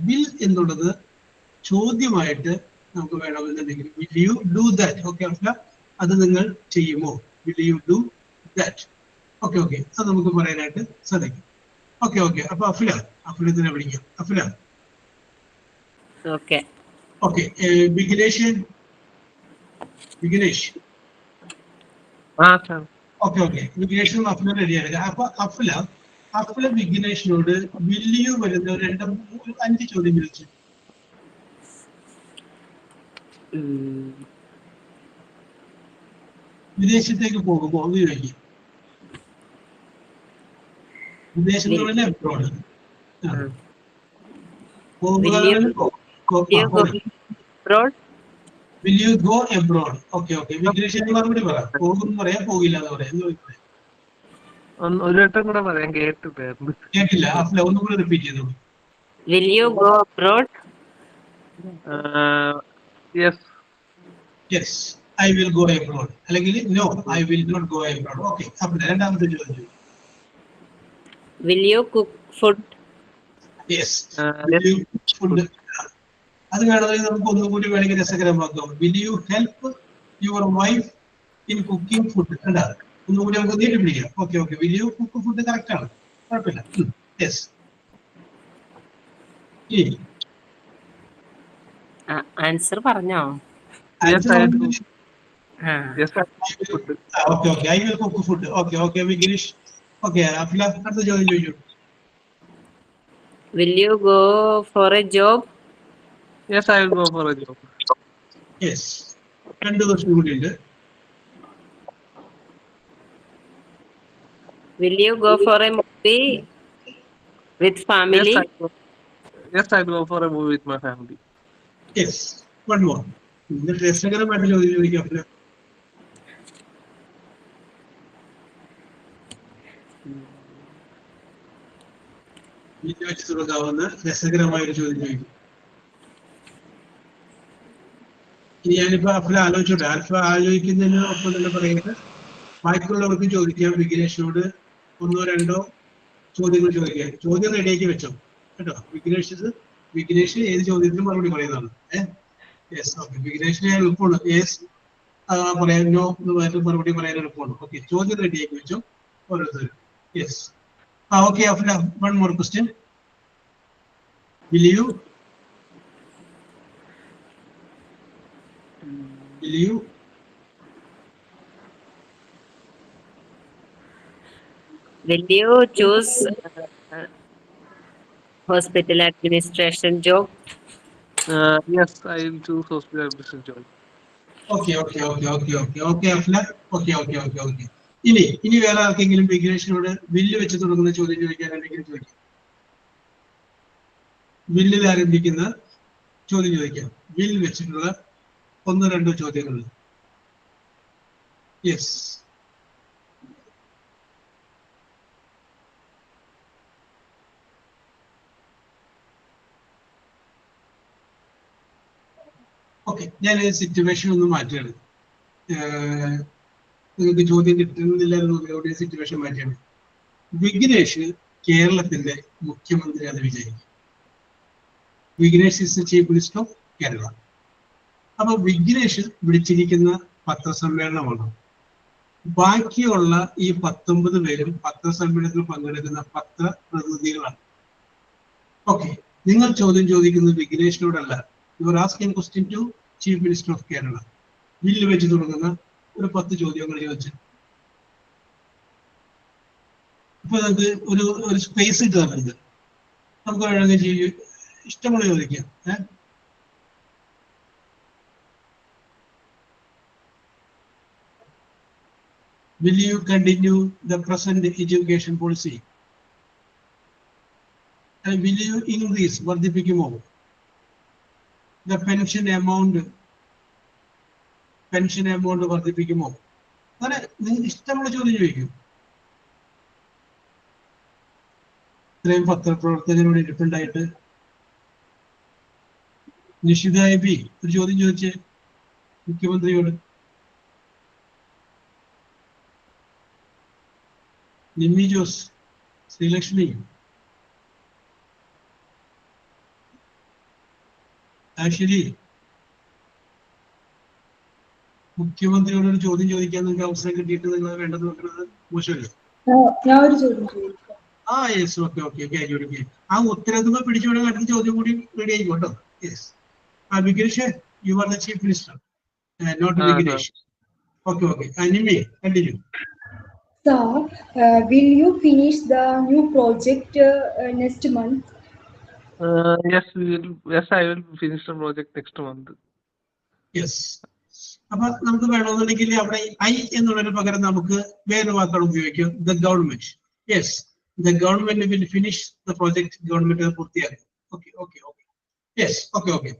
വിൽ എന്നുള്ളത് ചോദ്യമായിട്ട് നമുക്ക് വേണമെന്നുണ്ടെങ്കിൽ will you do that? Okay Afla, അത് നിങ്ങൾ ചെയ്യുമോ? Will you do that? Okay okay, അത് നമുക്ക് പറയാനായിട്ട് സാധിക്കും. ഓക്കെ ഓക്കെ, അപ്പൊ അഫ്ലത്തിനെ വിളിക്കാം. Afla. Okay okay, Vignesh. Okay okay, വിഘ്നേഷും അഫ്ല റെഡിയാണ്. അപ്പൊ അഫ്ല വിഘ്നേഷിനോട് വിൽ യു വരുന്ന 5 ചോദ്യം ചോദിച്ചു. വിദേശത്തേക്ക് പോകുമോ എന്ന് ചോദിക്കും. വിദേശത്തുള്ള abroad will you go abroad? Okay okay, വിഘ്നേഷിന്റെ മറുപടി പറ. പോകും പറയാ, പോകില്ല എന്ന് പറയാം. ഒരു വട്ടം കൂടെ പറയാം, കേട്ടില്ല. അഫ്ല ഒന്നും കൂടെ റിപ്പീറ്റ് ചെയ്തു. Will you go abroad? Yes. Yes, I will go abroad. അല്ലെങ്കിൽ no, I will not go abroad. Okay, അപ്പൊ രണ്ടാമത്തെ ചോദ്യം. Will you cook food? Yes, food. അത് വേണമെങ്കിൽ നമുക്ക് ഒന്നുകൂടി വേണമെങ്കിൽ രസകരമാക്കാം. Will you help your wife in cooking food? കണ്ടാ, ഒന്നുകൂടി നമുക്ക് നീട്ടി പിടിക്കാം. Okay okay, will you cook food correct ആണ്, കുഴപ്പമില്ല. യെസ്. ആൻസർ പറഞ്ഞോ? Okay okay, I will cook food. Okay okay, Vignesh. Okay, Afla അടുത്ത ചോദ്യം ചോദിച്ചു. Will you go for A job? Yes, I will go for a job. Yes. 2 question കൂടി ഉണ്ട്. Will you go for a movie with family? Yes, I will go for a movie with my family. Yes. One more. ഇത് രസകരമായിട്ട് ചോദ്യം ചോദിക്കാം. വെച്ച് തുടങ്ങാവുന്ന രസകരമായൊരു ചോദ്യം ചോദിക്കും. ഇനി ഞാനിപ്പോ അഫ്ല ആലോചിച്ചോട്ടെ. ആലോചിക്കുന്നതിന് ഒപ്പം തന്നെ പറയുന്നത് ബാക്കിയുള്ളവർക്ക് ചോദിക്കാം. വിഘ്നേഷിനോട് 1 or 2 ചോദ്യങ്ങൾ ചോദിക്കാം. ചോദ്യം റെഡിയാക്കി വെച്ചോ കേട്ടോ. വിഘ്നേഷ് ഏത് ചോദ്യത്തിനും മറുപടി പറയുന്നതാണ്. Yes, okay. വിഘ്നേഷിന് എളുപ്പമാണ്. യെസ് പറയാൻ, നോ എന്ന് പറഞ്ഞിട്ട് മറുപടി പറയാൻ എളുപ്പമാണ്. ഓക്കെ, ചോദ്യം റെഡിയാക്കി വെച്ചോ ഓരോരുത്തരും. Yes. Okay Afla, 1 more question. Will you choose hospital administration job? Yes, I will choose hospital administration job. Okay, Afla. Okay. ഇനി വേറെ ആർക്കെങ്കിലും വിഘ്നേഷിനോട് വില്ല് വെച്ച് തുടങ്ങുന്ന ചോദ്യം ചോദിക്കാനുണ്ടെങ്കിൽ ചോദിക്കാം. വില്ലിൽ ആരംഭിക്കുന്ന ചോദ്യം ചോദിക്കാം. വിൽ വെച്ചിട്ടുള്ള 1-2 ചോദ്യങ്ങൾ. യെസ്. ഓക്കെ, ഞാൻ സിറ്റുവേഷൻ ഒന്ന് മാറ്റുകയാണ്. നിങ്ങൾക്ക് ചോദ്യം കിട്ടുന്നില്ല എന്നോട് സിറ്റുവേഷൻ മാറ്റിയാണ്. വിഘ്നേഷ് കേരളത്തിന്റെ മുഖ്യമന്ത്രി അത് വിചാരിക്കും. Vignesh is the chief minister of Kerala. അപ്പൊ വിഘ്നേഷ് വിളിച്ചിരിക്കുന്ന പത്രസമ്മേളനമാണ്. ബാക്കിയുള്ള ഈ 19 പേരും പത്രസമ്മേളനത്തിൽ പങ്കെടുക്കുന്ന പത്രപ്രതിനിധികളാണ്. ഓക്കെ, നിങ്ങൾ ചോദ്യം ചോദിക്കുന്നത് വിഘ്നേഷിനോടല്ല. You are asking question to chief minister of Kerala. ബില്ല് വെച്ച് തുടങ്ങുന്ന ഒരു 10 ചോദ്യങ്ങൾ ചോദിച്ചു. ഇപ്പൊ നമുക്ക് ഒരു സ്പേസ് ഇട്ട് തരുന്നത് നമുക്ക് വേണമെങ്കിൽ ഇഷ്ടമുള്ള ചോദിക്കാം. Will you continue the present education policy? And will you increase വർദ്ധിപ്പിക്കുമോ the pension amount വർദ്ധിപ്പിക്കുമോ? അങ്ങനെ നിങ്ങൾക്ക് ഇഷ്ടമുള്ള ചോദ്യം ചോദിക്കും. ഇത്രയും പത്രപ്രവർത്തകരോട് ഇരിപ്പുണ്ടായിട്ട് നിഷിത എബി ഒരു ചോദ്യം ചോദിച്ചേ മുഖ്യമന്ത്രിയോട്. നിമ്മി ജോസ്, ശ്രീലക്ഷ്മി, ആശ്വരി, മുഖ്യമന്ത്രിയോട് ഒരു ചോദ്യം ചോദിക്കാൻ നിങ്ങൾക്ക് അവസരം കിട്ടിയിട്ട് നിങ്ങൾ വേണ്ടത് വെക്കുന്നത് മോശമല്ലേ? ഞാൻ ഒരു ചോദ്യം ചോദിക്കാം. യെസ്, ഓക്കെ ഓക്കെ ഓക്കെ ആയിക്കോട്ടെ. ആ ഉത്തരത്തുമ്പോ പിടിച്ചുവിടെ അടുത്ത ചോദ്യം കൂടി റെഡി ആയിക്കോട്ടോ. Yes, Vignesh, you are the chief minister, not Vignesh. Okay okay, Nimmi continue. Sir, will you finish the new project next month? Yes, I will finish the project next month. Yes. അപ്പൊ നമുക്ക് വേണമെന്നുണ്ടെങ്കിൽ അവിടെ ഐ എന്നുള്ളതിന് പകരം നമുക്ക് വേറെ വാക്കുകൾ ഉപയോഗിക്കും. The government. Yes, the government will finish the project. Government അത് പൂർത്തിയാക്കും. Okay okay okay. Yes, okay okay.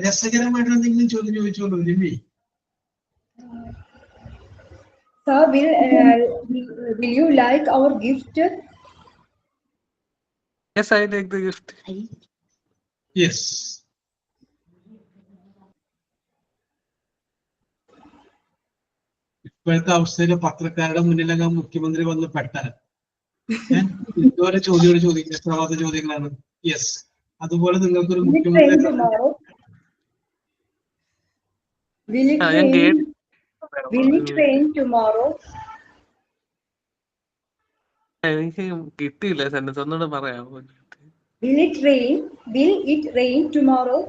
രസകരമായിട്ട് എന്തെങ്കിലും ചോദ്യം ചോദിച്ചോളൂ Jimmy. Sir, will you like our gift? Yes, I take the gift. Yes. ഇപ്പോഴത്തെ അവസ്ഥയില് പത്രക്കാരുടെ മുന്നിലൊക്കെ മുഖ്യമന്ത്രി വന്ന് പെട്ടാൽ ഇതുപോലെ ചോദിക്കുന്ന ഇഷ്ടമാവാത്ത ചോദ്യങ്ങളാണ്. യെസ്, അതുപോലെ നിങ്ങൾക്കൊരു മുഖ്യമന്ത്രി Will it rain tomorrow? എനിക്ക് കിട്ടിയില്ല സെന്റൻസ്, ഒന്നുകൂടെ പറയാമോ? Will it rain tomorrow?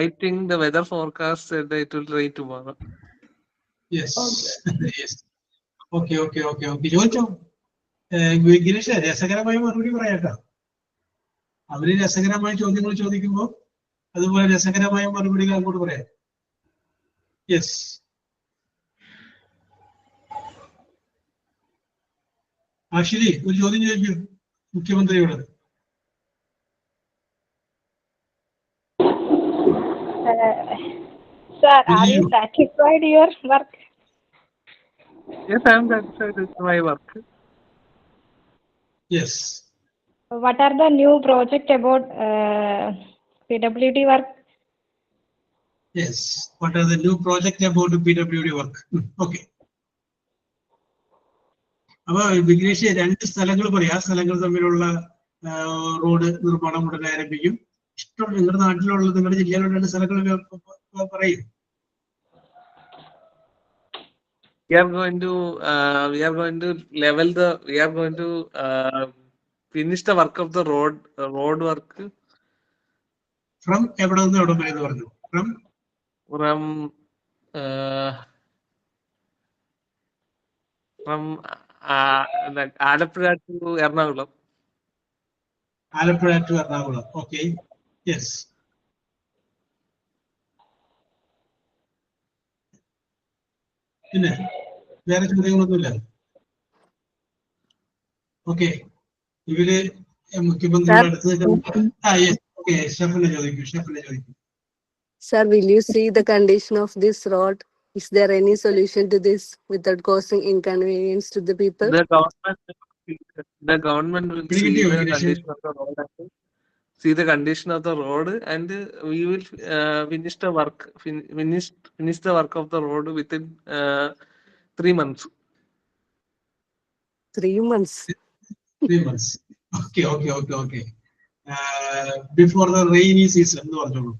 I think the weather forecast said that it will rain tomorrow. Yes. Yes, okay okay okay okay. ചോദിച്ചോ ഗിരീഷ്, രസകരമായ മറുപടി പറയാട്ടോ. അവര് രസകരമായ ചോദ്യങ്ങൾ ചോദിക്കുമ്പോ അതുപോലെ രസകരമായ മറുപടികൾ അങ്ങോട്ട് പറയാം. യെസ്. ആശ്വരി ഒരു ചോദ്യം ചോദിക്കൂ മുഖ്യമന്ത്രിയോട്. Sir, are you satisfied your work? Yes, I am satisfied with my work. Yes. What are the new project about PWD work? Yes. What are the new project about the PWD work? Okay. അപ്പൊ വിഘ്നേഷ് 2 സ്ഥലങ്ങൾ പറയാം. ആ സ്ഥലങ്ങൾ തമ്മിലുള്ള road നിർമ്മാണം ഉടൻ ആരംഭിക്കും. ഇഷ്ടം നിങ്ങളുടെ നാട്ടിലുള്ള നിങ്ങളുടെ ജില്ലയിലുള്ള 2 സ്ഥലങ്ങൾ പറയും. We are going to finish the work of the road work. From എവിടെ നിന്ന് എവിടെ വരെ എന്ന് പറഞ്ഞു? From Alappuzha to Ernakulam. Alappuzha to Ernakulam. Okay. Yes. പിന്നെ വേറെ ചോദ്യങ്ങളൊന്നുമില്ല. ഓക്കെ. ഇവര് മുഖ്യമന്ത്രിയുടെ അടുത്ത് ഷെഫിനെ ചോദിക്കും. Sir, will you see the condition of this road? Is there any solution to this without causing inconvenience to the people? The government will see the condition of the road and we will finish the work of the road within 3 months. 3 months. 3 months. Okay. Before the rainy season എന്ന് പറഞ്ഞോളൂ.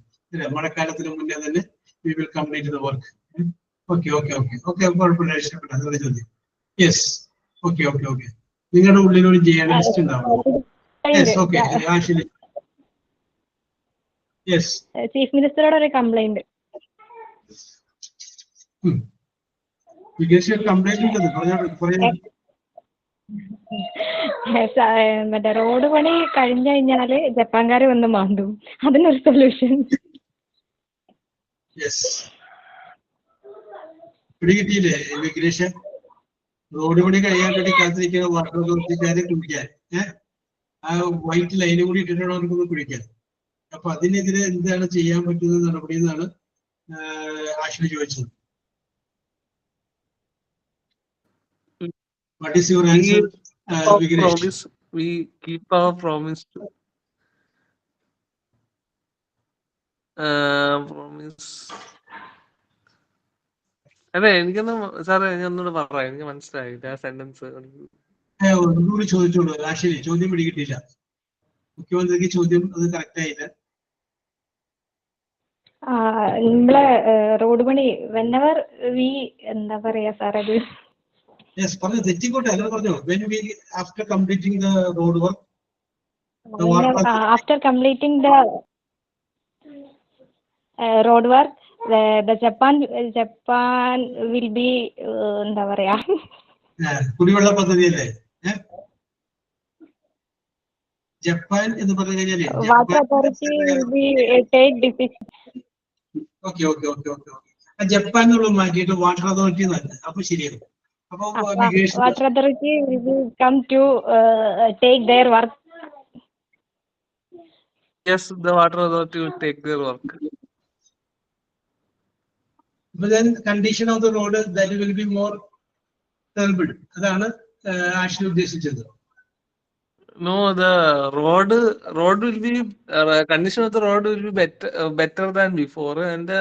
മഴക്കാലത്തിന് മുന്നേ തന്നെ we will complete the work. Okay. കുഴപ്പമില്ല. ചോദ്യം. Yes. Okay. നിങ്ങളുടെ ഉള്ളിൽ ഒരു journalist ഉണ്ടാവും. യെസ്. ഓക്കെ. ആശ്വരി Yes. ചീഫ് മിനിസ്റ്ററോട് ഒരു കംപ്ലൈന്റ്. വികേഷ് കംപ്ലൈന്റ് ഉണ്ടെന്ന് പറഞ്ഞാൽ മറ്റേ റോഡ് പണി കഴിഞ്ഞു കഴിഞ്ഞാല് ജപ്പാൻകാര് വന്ന് മാന്തും. അതിനൊരു സൊല്യൂഷൻ. യെസ്. പിടികിട്ടിയില്ലേ വിഘ്നേഷ്? റോഡ് പണി കഴിയാൻ വേണ്ടി കാത്തിരിക്കുന്ന വാട്ടർ അതോറിറ്റിക്കാരെ കുടിക്കാൻ ആ വൈറ്റ് ലൈനും കൂടി ഇട്ടിട്ടാണ് അവർക്കൊന്ന് കുടിക്കാൻ. അപ്പൊ അതിനെതിരെ എന്താണ് ചെയ്യാൻ പറ്റുന്ന നടപടി എന്നാണ് ആശ്വതി ചോദിച്ചത്. What is your answer Vignesh? We keep our promise to promise. അതെ, എനിക്കൊന്നും സാറേ ഞാൻ ഒന്നുകൂടെ പറയാം, എനിക്ക് മനസ്സിലായില്ല ആ സെന്റൻസ്. ഒന്നുകൂടി ചോദിച്ചോളൂ ആശ്വതി, ചോദ്യം പിടികിട്ടില്ല. മുഖ്യമന്ത്രിക്ക് ചോദ്യം അത് കറക്റ്റ് ആയില്ല. നമ്മളെ റോഡ് പണി വെന്നെവർ വി എന്താ പറയാ സാർ അത്? യെസ്, പറഞ്ഞു തെറ്റിക്കോട്ടെ, അല്ല പറഞ്ഞു. When we after completing the road work, after completing the road work, the Japan will be എന്താ പറയാ, കുടിവെള്ള പദ്ധതിയല്ലേ ജപ്പാൻ എന്ന് പറഞ്ഞു കഴിഞ്ഞാല് water authority will be take decision. Okay okay okay okay okay Japan എന്നുള്ള മാറ്റിയിട്ട് വാട്ടർ അതോറിറ്റി എന്നല്ല, അപ്പൊ ശരിയാണ്. അപ്പൊ water authority will come to take their work. Yes, the water authority will take their work. But then condition of the road that will be more terrible. അതാണ് ആശ്വതി ഉദ്ദേശിച്ചത്. No, the road will be condition of the road will be better than before, and the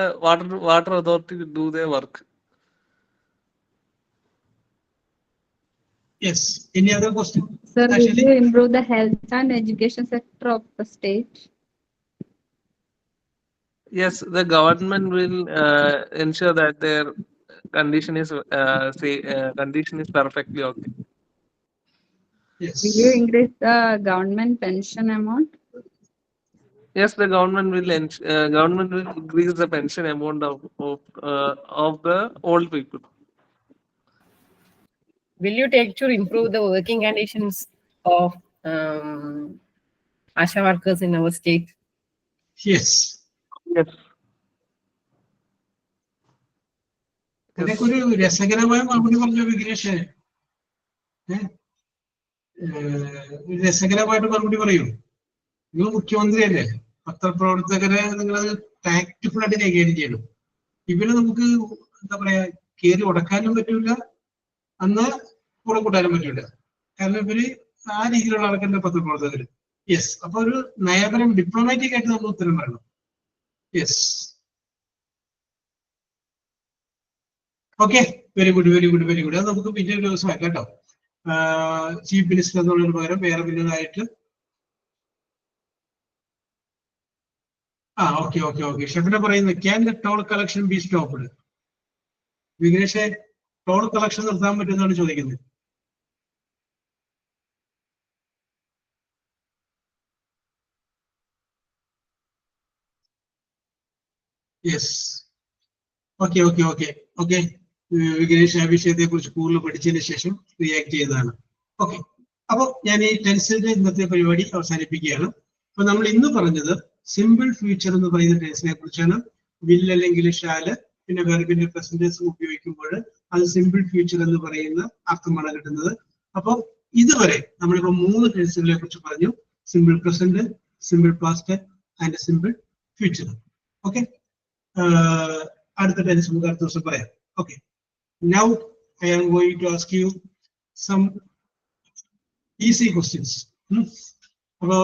water authority will do their work. Yes. Any other question? Sir, will you improve the health and education sector of the state? Yes, the government will ensure that their condition is perfectly okay. Yes. Will you increase the government pension amount? Yes, the government will increase the pension amount of the old people. Will you take to improve the working conditions of ASHA workers in our state? Yes. Yes. ഒരു രസകരമായ മറുപടി പറഞ്ഞു വിഘ്നേഷ്. രസകരമായിട്ട് മറുപടി പറയൂ. നിങ്ങൾ മുഖ്യമന്ത്രിയല്ലേ, പത്രപ്രവർത്തകരെ നിങ്ങൾ ടാക്റ്റ്ഫുൾ ആയിട്ട് കൈകാര്യം ചെയ്യണം. ഇവര് നമുക്ക് എന്താ പറയാ കയറി ഉടക്കാനും പറ്റൂല, അന്ന് കൂടെ കൂട്ടാനും പറ്റൂല. കാരണം ഇവര് ആ രീതിയിലുള്ള ആൾക്കാരുടെ പത്രപ്രവർത്തകര്. യെസ്. അപ്പൊ ഒരു നയപരം ഡിപ്ലോമാറ്റിക് ആയിട്ട് നമ്മൾ ഉത്തരം പറയണം. Yes. Okay, very good very good very good. അത് നമുക്ക് പിന്നെ ഒരു ദിവസം ആക്കാം കേട്ടോ. ചീഫ് മിനിസ്റ്റർ എന്നുള്ളതിന് പകരം വേറെ പിന്നീടായിട്ട് ഓക്കെ ഓക്കെ ഓക്കെ. ഷെഫിനെ പറയുന്നത് can the toll collection be stopped? വിഘ്നേഷെ, ടോൾ കളക്ഷൻ നിർത്താൻ പറ്റുമെന്നാണ് ചോദിക്കുന്നത്. Yes. Okay okay okay okay. Vignesh ആ വിഷയത്തെ കുറിച്ച് കൂടുതൽ പഠിച്ചതിന് ശേഷം റിയാക്ട് ചെയ്തതാണ്. ഓക്കെ. അപ്പൊ ഞാൻ ഈ ടെൻസിന്റെ ഇന്നത്തെ പരിപാടി അവസാനിപ്പിക്കുകയാണ്. അപ്പൊ നമ്മൾ ഇന്ന് പറഞ്ഞത് സിമ്പിൾ ഫ്യൂച്ചർ എന്ന് പറയുന്ന ടെൻസിനെ കുറിച്ചാണ്. വിൽ അല്ലെങ്കിൽ ഷാല് പിന്നെ വെർബിന്റെ പ്രസന്റൻസ് ഉപയോഗിക്കുമ്പോൾ അത് സിമ്പിൾ ഫ്യൂച്ചർ എന്ന് പറയുന്ന അർത്ഥമാണ് കിട്ടുന്നത്. അപ്പൊ ഇതുവരെ നമ്മളിപ്പോ 3 ടെൻസുകളെ കുറിച്ച് പറഞ്ഞു. Simple present, simple past and simple future. Okay. അടുത്ത ടെൻസ് നമുക്ക് അടുത്ത ദിവസം പറയാം. Okay. Now I am going to ask you some easy questions. അപ്പോ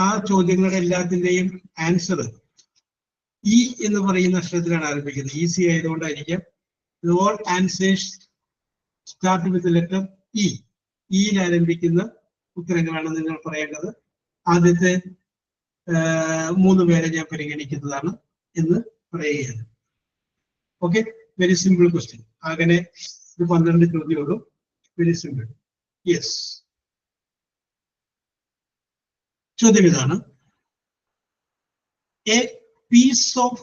ആ ചോദ്യങ്ങളുടെ എല്ലാത്തിന്റെയും ആൻസർ ഇ എന്ന് പറയുന്ന അക്ഷരത്തിലാണ് ആരംഭിക്കുന്നത്. Easy ആയതുകൊണ്ടായിരിക്കാം. All answers start with the letter E. ഇയിൽ ആരംഭിക്കുന്ന ഉത്തരങ്ങളാണ് നിങ്ങൾ പറയേണ്ടത്. ആദ്യത്തെ 3 പേരെ ഞാൻ പരിഗണിക്കുന്നതാണ് എന്ന് പറയുകയാണ്. ഓക്കെ. Very simple question. അങ്ങനെ ഒരു 12 ചോദ്യമുള്ളൂ. Very simple. യെസ്. ചോദ്യം ഇതാണ്. A piece of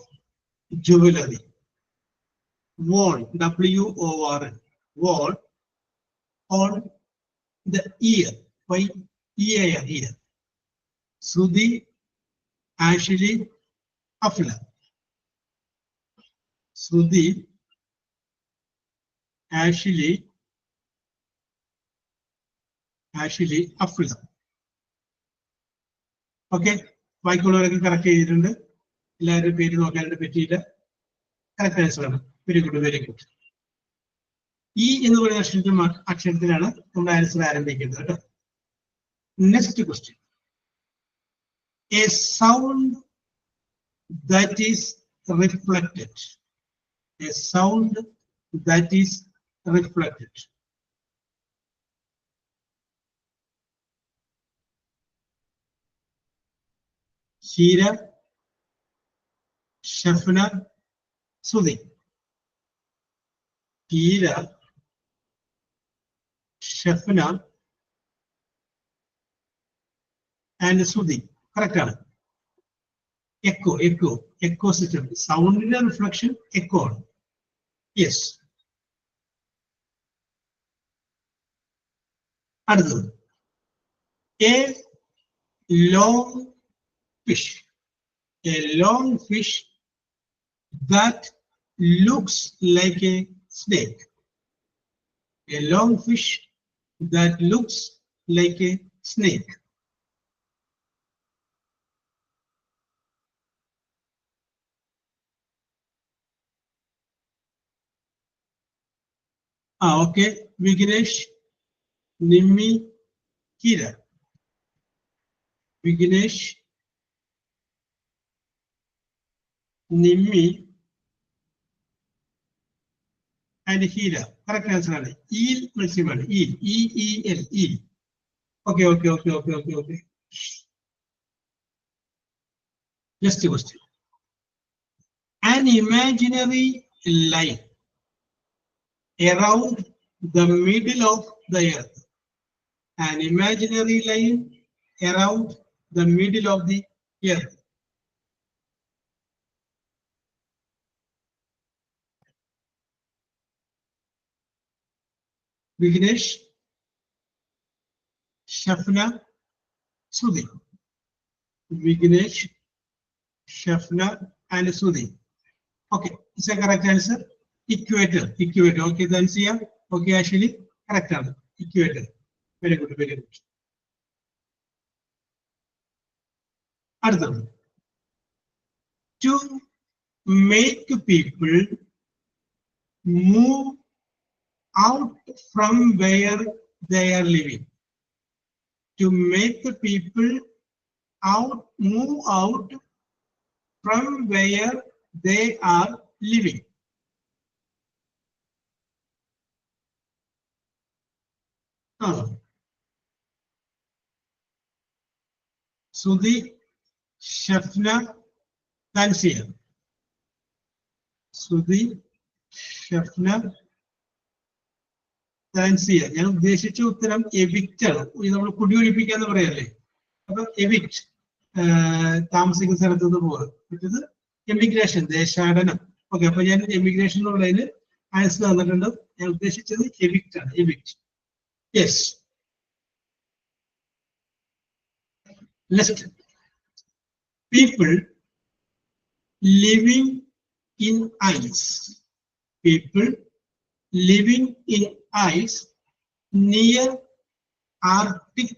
jewelry. Worn, W-O-R-N, worn on the ear, by ear, ear. Sudhi, Ashley, Afla. Sudhi, Ashley, Afla. Okay, വായിക്കുള്ളവരൊക്കെ കറക്റ്റ് ചെയ്തിട്ടുണ്ട്. എല്ലാവരുടെ പേര് നോക്കാനായിട്ട് പറ്റിയില്ല. കറക്റ്റ് ആൻസർ ആണ്. Very good, very good. E എന്ന് പറയുന്ന അക്ഷരത്തിലാണ് നമ്മുടെ ആൻസർ ആരംഭിക്കുന്നത് കേട്ടോ. Next question. A sound that is reflected. A sound that is reflected. Sheera, Shafna, Sudhi. Sheera, Shafna and Sudhi. Correct. Echo system. Sound in a reflection, echo. Yes. Another. A long fish. A long fish that looks like a snake. A long fish that looks like a snake. Okay. Vignesh, Nimmi, Kira. Vignesh, Nimmi, and Hira. Correct answer. Eel, maximum. Eel. E-E-L. Eel. Okay. Just a question. An imaginary line around the middle of the earth. An imaginary line around the middle of the earth. Vignesh, Shafna, Sudhi. Vignesh, Shafna, and Sudhi. Okay, is the correct answer? Equator. Okay, then see ya. Okay, actually, correct answer. Equator. Very good. Another. To make people move out from where they are living. To make the people move out from where they are living. Sudhi, Shafna, Tansia. Sudhi, Shafna, Tansia. ഞാൻ ഉദ്ദേശിച്ച ഉത്തരം evict ആണ്. നമ്മൾ കുടിയൊഴിപ്പിക്കാന്ന് പറയല്ലേ. അപ്പൊ evict, താമസിക്കുന്ന സ്ഥലത്ത് നിന്ന് പോകുന്നത്. മറ്റേത് എമിഗ്രേഷൻ, ദേശാടനം. ഓക്കെ, അപ്പൊ ഞാൻ എമിഗ്രേഷൻ എന്നുള്ളതിന് ആൻസർ തന്നിട്ടുണ്ട്. ഞാൻ ഉദ്ദേശിച്ചത് എവിക്റ്റ് ആണ്. Evict. Yes. Next. People living in ice. People living in ice near Arctic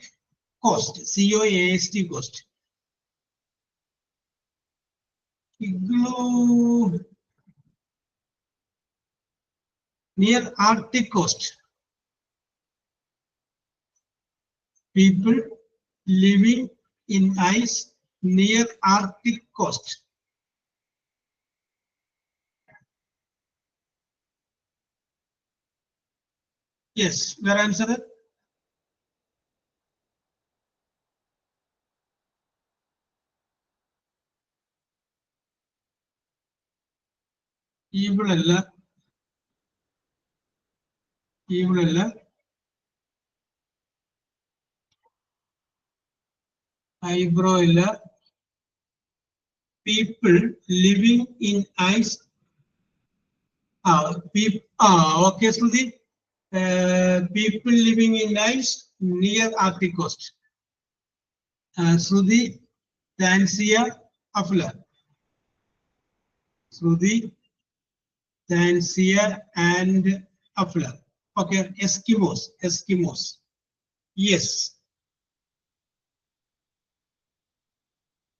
coast. C-O-A-S-T coast. Igloo near Arctic coast. People living in ice near Arctic coast. Yes, where answer it? Evil eyebrow illa, people living in ice. Okay, Shruti. People living in ice near Arctic coast. Shruti, Tansia, Afla. Shruti, Tansia, and Afla. Okay, Eskimos. Yes.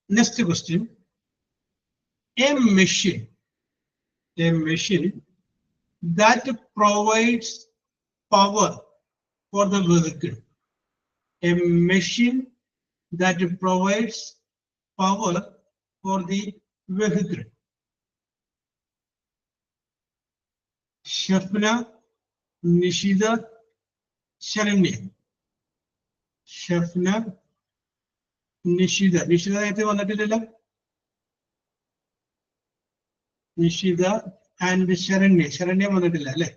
Next question. A machine that provides power for the vehicle. A machine that provides power for the vehicle. Shafna, Nishida, Sharanya. Shafna, Nishida. Nishida നേരത്തെ വന്നിട്ടില്ലല്ലോ. Nishida and Sharanya. Sharanya വന്നിട്ടില്ല അല്ലേ?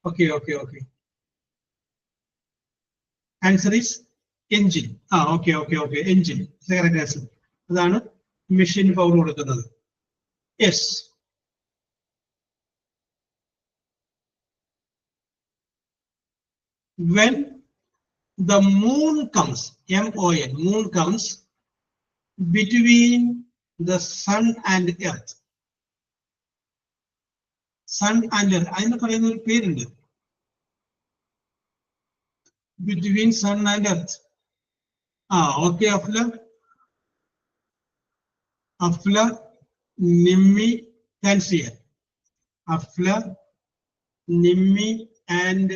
Okay. Answer is engine. Okay. Engine. Correct answer. അതാണ് machine power കൊടുക്കുന്നത്. Yes. When the moon comes, M-O-N, moon comes between the sun and earth. Sun and earth. അതിന് പറയുന്ന ഒരു പേരുണ്ട്. Between sun and earth. Okay, Afla, Nimmi, Tansia. Afla, Nimmi, and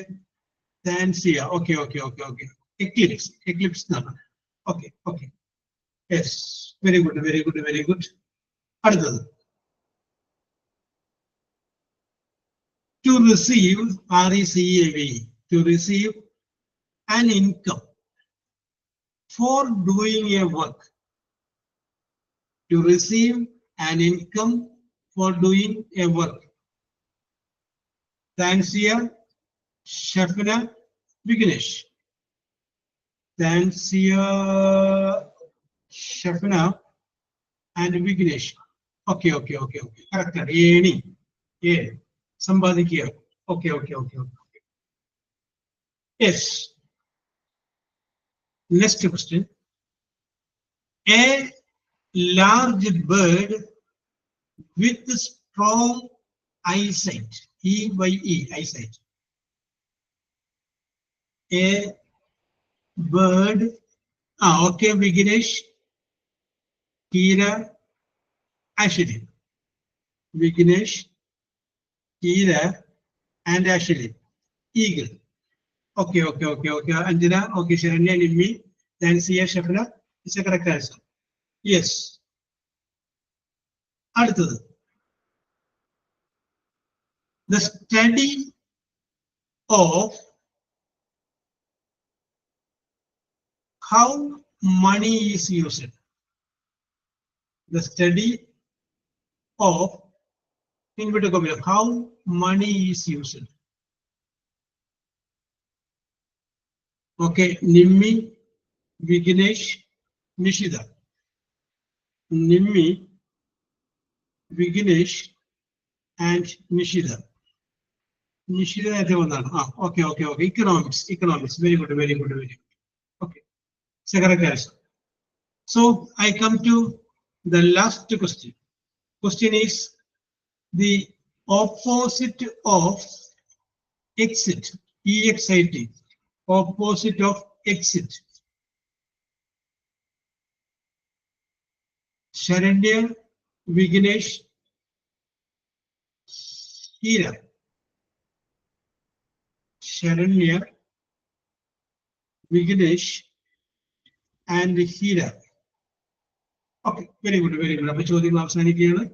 Tansia. Okay. Eclipse number. Okay. Yes, very good. அடுத்தது. To receive, RECAV, to receive an income for doing a work. To receive an income for doing a work. Tansia, Shafna, Vignesh. Tansia, Shafna, and Vignesh. Okay. Correct. Yeah. Somebody here. Okay. Yes. Next question. A large bird with strong eyesight. E-Y-E, eyesight. A bird. Okay, Vignesh, Kira, Ashley. Vignesh, Kira, and Ashley. Eagle. Okay. Anjana, okay, Sharanya, Nimmi, Tansia, Shafna. It's a correct answer. Yes. അടുത്തത്. The study of how money is used. The study of how money is used. Okay, Nimmi, Vignesh, Nishida. Nimmi, Vignesh, and Nishida. Nishida നേരത്തെ വന്നതാണ്. Okay. Economics. Very good. Okay. Correct answer. So I come to the last question. Question is the opposite of exit. EXIT. Opposite of exit. Sharanya, Vignesh, Hira. Sharanya, Vignesh, and Hira. Okay, very good. അപ്പോൾ ചോദ്യങ്ങൾ അവസാനിക്കുകയാണ്.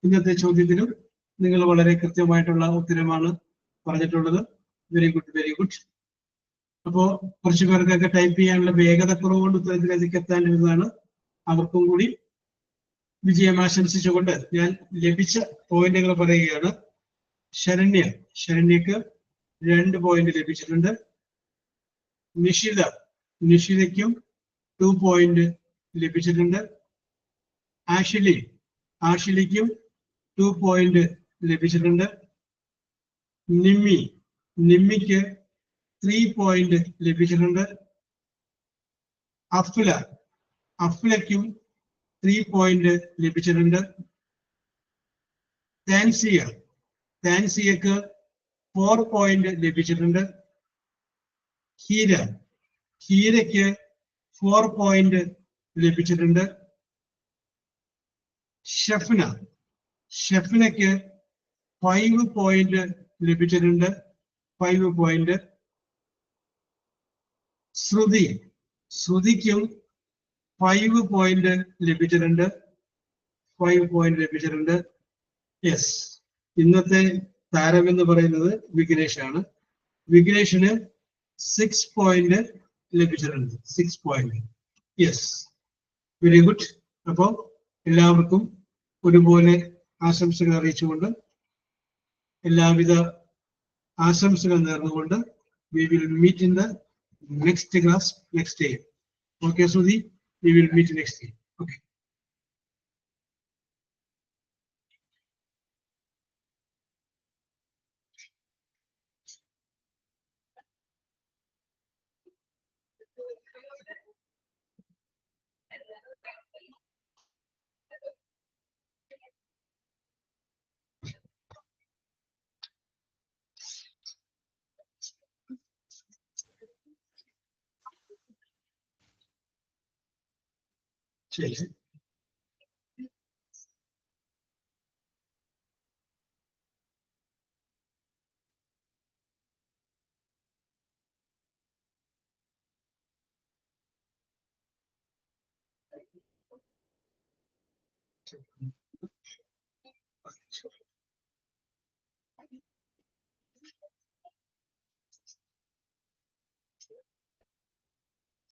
ഇന്നത്തെ ചോദ്യത്തിനും നിങ്ങൾ വളരെ കൃത്യമായിട്ടുള്ള ഉത്തരമാണ് പറഞ്ഞിട്ടുള്ളത്. Very good. അപ്പോൾ കുറച്ചു പേർക്കൊക്കെ ടൈപ്പ് ചെയ്യാനുള്ള വേഗത കുറവുകൊണ്ട് ഉത്തരത്തിലേക്ക് എത്താനിരുന്നതാണ്. അവർക്കും കൂടി വിജയം ആശംസിച്ചുകൊണ്ട് ഞാൻ ലഭിച്ച പോയിന്റുകൾ പറയുകയാണ്. ശരണ്യക്ക് 2 പോയിന്റ് ലഭിച്ചിട്ടുണ്ട്. നിഷിതയ്ക്കും 2 പോയിന്റ് ലഭിച്ചിട്ടുണ്ട്. ആഷിലിക്കും 2 പോയിന്റ് ലഭിച്ചിട്ടുണ്ട്. നിമ്മിക്ക് 3 പോയിന്റ് ലഭിച്ചിട്ടുണ്ട്. അഫ്ലയ്ക്കും 3 പോയിന്റ് ലഭിച്ചിട്ടുണ്ട്. താൻസിയക്ക് 4 പോയിന്റ് ലഭിച്ചിട്ടുണ്ട്. ഹീരയ്ക്ക് 4 പോയിന്റ് ലഭിച്ചിട്ടുണ്ട്. ഷെഫ്നയ്ക്ക് 5 പോയിന്റ് ലഭിച്ചിട്ടുണ്ട്. 5 പോയിന്റ്. ശ്രുതിക്കും 5 പോയിന്റ് ലഭിച്ചിട്ടുണ്ട്. 5 പോയിന്റ് ലഭിച്ചിട്ടുണ്ട്. യെസ്, ഇന്നത്തെ താരം എന്ന് പറയുന്നത് വിഘ്നേഷാണ്. വിഘ്നേഷിന് 6 പോയിന്റ് ലഭിച്ചിട്ടുണ്ട്. 6 പോയിന്റ്. Yes, very good. അപ്പോൾ എല്ലാവർക്കും ഒരുപോലെ ആശംസകൾ അറിയിച്ചുകൊണ്ട്, എല്ലാവിധ ആശംസകൾ നേർന്നുകൊണ്ട്, we will meet in the next class next day. Okay, Sudhi, we will meet next day. Okay. ശരി.